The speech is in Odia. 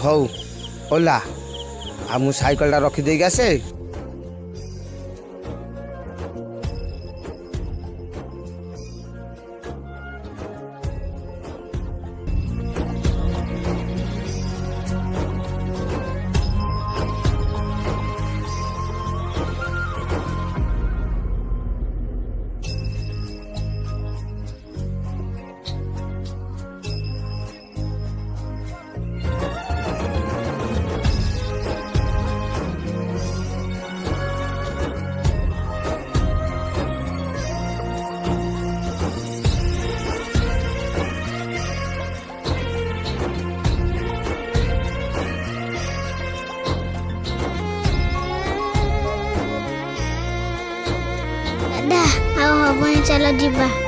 ହଉ ଓଲା ଆଉ ମୁଁ ସାଇକେଲଟା ରଖିଦେଇକି ଆସେ। ଦାଦା ଆଉ ହବନି, ଚାଲ ଯିବା।